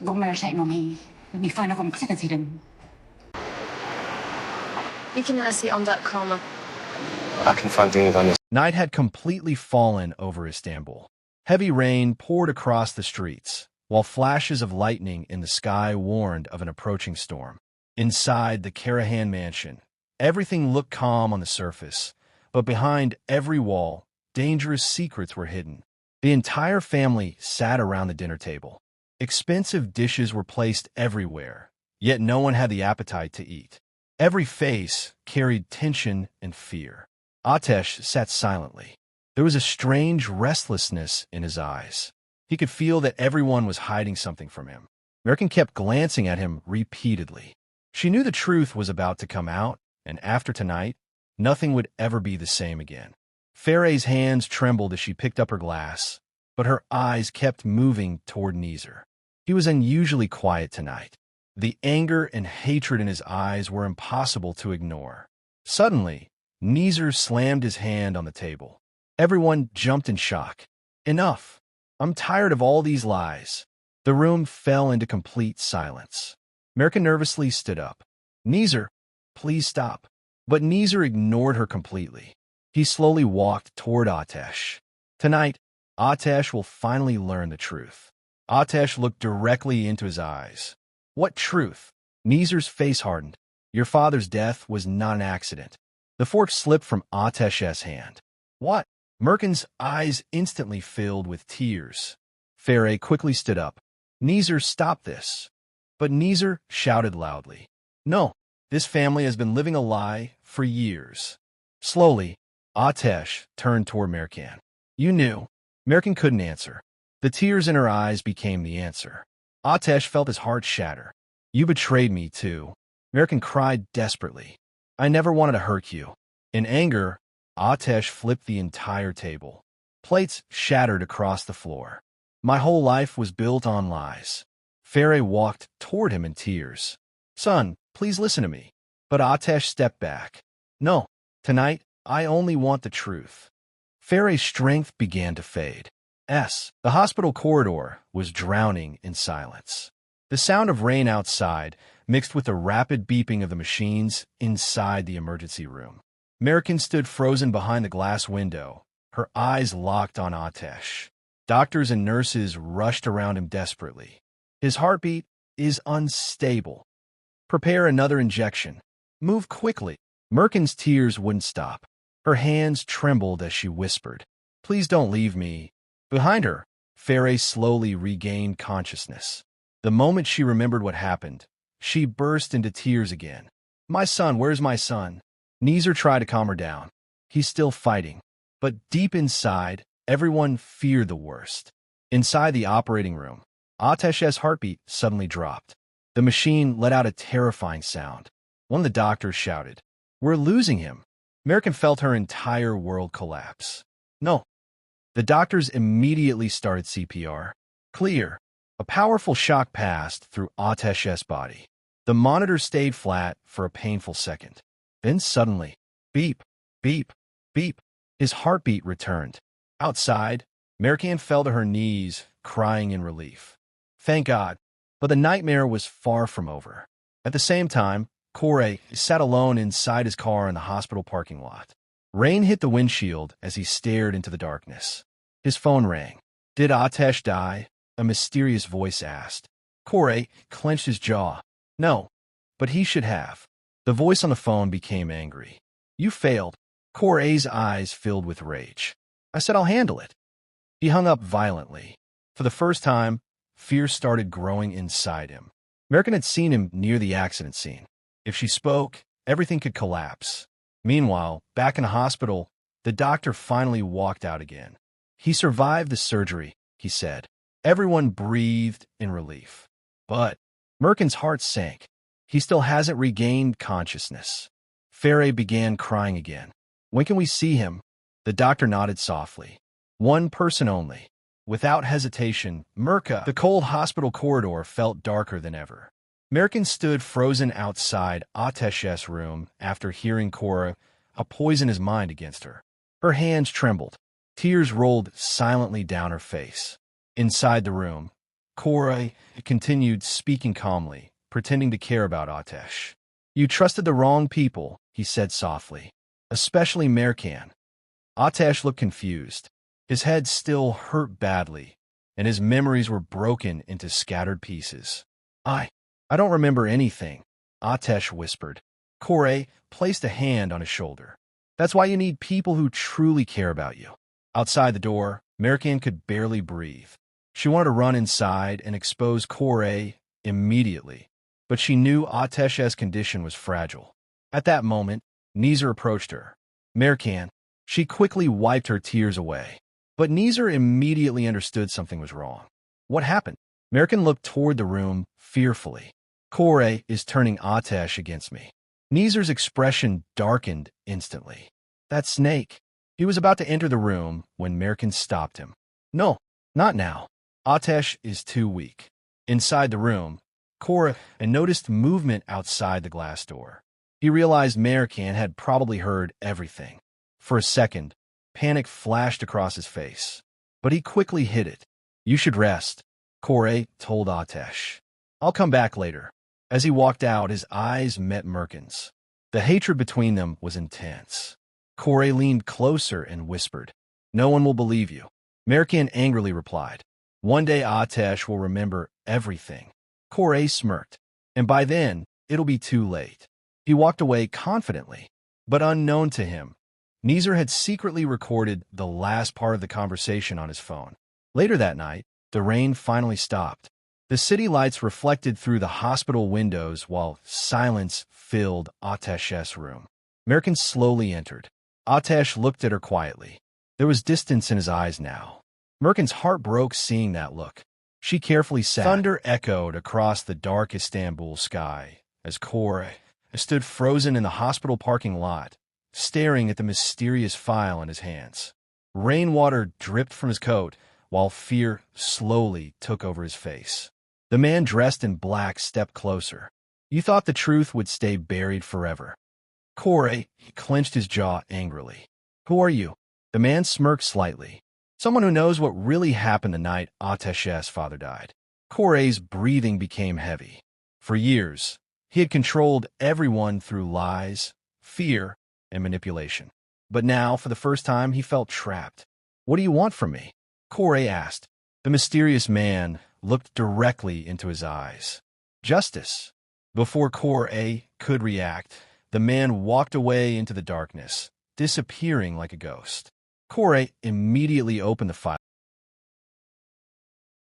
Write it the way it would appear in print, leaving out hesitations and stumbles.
Guck mal, scheint noch nie. Mi fanno come cosa ti den? You can see on that corner. I can find things on this. Night had completely fallen over Istanbul. Heavy rain poured across the streets, while flashes of lightning in the sky warned of an approaching storm. Inside the Karahan mansion, everything looked calm on the surface, but behind every wall, dangerous secrets were hidden. The entire family sat around the dinner table. Expensive dishes were placed everywhere, yet no one had the appetite to eat. Every face carried tension and fear. Ateş sat silently. There was a strange restlessness in his eyes. He could feel that everyone was hiding something from him. Mercan kept glancing at him repeatedly. She knew the truth was about to come out, and after tonight, nothing would ever be the same again. Feray's hands trembled as she picked up her glass, but her eyes kept moving toward Nizar. He was unusually quiet tonight. The anger and hatred in his eyes were impossible to ignore. Suddenly, Nizar slammed his hand on the table. Everyone jumped in shock. Enough! I'm tired of all these lies. The room fell into complete silence. Mercan nervously stood up. Nizar, please stop. But Nizar ignored her completely. He slowly walked toward Ateş. Tonight, Ateş will finally learn the truth. Ateş looked directly into his eyes. What truth? Nizar's face hardened. Your father's death was not an accident. The fork slipped from Ateş's hand. What? Mercan's eyes instantly filled with tears. Feray quickly stood up. Nizar, stop this. But Nizar shouted loudly. No, this family has been living a lie for years. Slowly, Ateş turned toward Mercan. You knew. Mercan couldn't answer. The tears in her eyes became the answer. Ateş felt his heart shatter. You betrayed me, too. Mercan cried desperately. I never wanted to hurt you. In anger, Ateş flipped the entire table. Plates shattered across the floor. My whole life was built on lies. Feray walked toward him in tears. Son, please listen to me. But Ateş stepped back. No, tonight, I only want the truth. Feray's strength began to fade. The hospital corridor was drowning in silence. The sound of rain outside mixed with the rapid beeping of the machines inside the emergency room. Mercan stood frozen behind the glass window, her eyes locked on Ateş. Doctors and nurses rushed around him desperately. His heartbeat is unstable. Prepare another injection. Move quickly. Mercan's tears wouldn't stop. Her hands trembled as she whispered, Please don't leave me. Behind her, Feray slowly regained consciousness. The moment she remembered what happened, she burst into tears again. My son, where's my son? Nizar tried to calm her down. He's still fighting. But deep inside, everyone feared the worst. Inside the operating room, Ateş's heartbeat suddenly dropped. The machine let out a terrifying sound. One of the doctors shouted, We're losing him. Mercan felt her entire world collapse. No. The doctors immediately started CPR. Clear. A powerful shock passed through Ateş's body. The monitor stayed flat for a painful second. Then suddenly, beep, beep, beep, his heartbeat returned. Outside, Mercan fell to her knees, crying in relief. Thank God. But the nightmare was far from over. At the same time, Koray sat alone inside his car in the hospital parking lot. Rain hit the windshield as he stared into the darkness. His phone rang. Did Ateş die? A mysterious voice asked. Koray clenched his jaw. No, but he should have. The voice on the phone became angry. You failed. Koray's eyes filled with rage. I said I'll handle it. He hung up violently. For the first time, fear started growing inside him. Mercan had seen him near the accident scene. If she spoke, everything could collapse. Meanwhile, back in the hospital, the doctor finally walked out again. He survived the surgery, he said. Everyone breathed in relief. But Mercan's heart sank. He still hasn't regained consciousness. Feray began crying again. When can we see him? The doctor nodded softly. One person only. Without hesitation, Merca. The cold hospital corridor felt darker than ever. Mercan stood frozen outside Ateş's room after hearing Koray poison his mind against her. Her hands trembled. Tears rolled silently down her face. Inside the room, Koray continued, speaking calmly, pretending to care about Atesh. You trusted the wrong people, he said softly. Especially Mercan. Atesh looked confused. His head still hurt badly, and his memories were broken into scattered pieces. I don't remember anything, Atesh whispered. Koray placed a hand on his shoulder. That's why you need people who truly care about you. Outside the door, Mercan could barely breathe. She wanted to run inside and expose Koray immediately, but she knew Atesh's condition was fragile. At that moment, Nizar approached her. Mercan. She quickly wiped her tears away. But Nizar immediately understood something was wrong. What happened? Mercan looked toward the room fearfully. Koray is turning Atesh against me. Nizar's expression darkened instantly. That snake. He was about to enter the room when Mercan stopped him. No, not now. Atesh is too weak. Inside the room, Koray noticed movement outside the glass door. He realized Mercan had probably heard everything. For a second, panic flashed across his face, but he quickly hid it. You should rest, Koray told Atesh. I'll come back later. As he walked out, his eyes met Mercan's. The hatred between them was intense. Koray leaned closer and whispered, No one will believe you. Mercan angrily replied, One day Atesh will remember everything. Koray smirked, and by then, it'll be too late. He walked away confidently, but unknown to him, Nizar had secretly recorded the last part of the conversation on his phone. Later that night, the rain finally stopped. The city lights reflected through the hospital windows while silence filled Atesh's room. Mercan slowly entered. Atesh looked at her quietly. There was distance in his eyes now. Mercan's heart broke seeing that look. She carefully sat. Thunder echoed across the dark Istanbul sky as Koray stood frozen in the hospital parking lot, staring at the mysterious file in his hands. Rainwater dripped from his coat, while fear slowly took over his face. The man dressed in black stepped closer. You thought the truth would stay buried forever. Koray clenched his jaw angrily. Who are you? The man smirked slightly. Someone who knows what really happened the night Atesh's father died. Koray's breathing became heavy. For years, he had controlled everyone through lies, fear, and manipulation. But now, for the first time, he felt trapped. What do you want from me? Koray asked. The mysterious man looked directly into his eyes. Justice. Before Koray could react, the man walked away into the darkness, disappearing like a ghost. Koray immediately opened the file.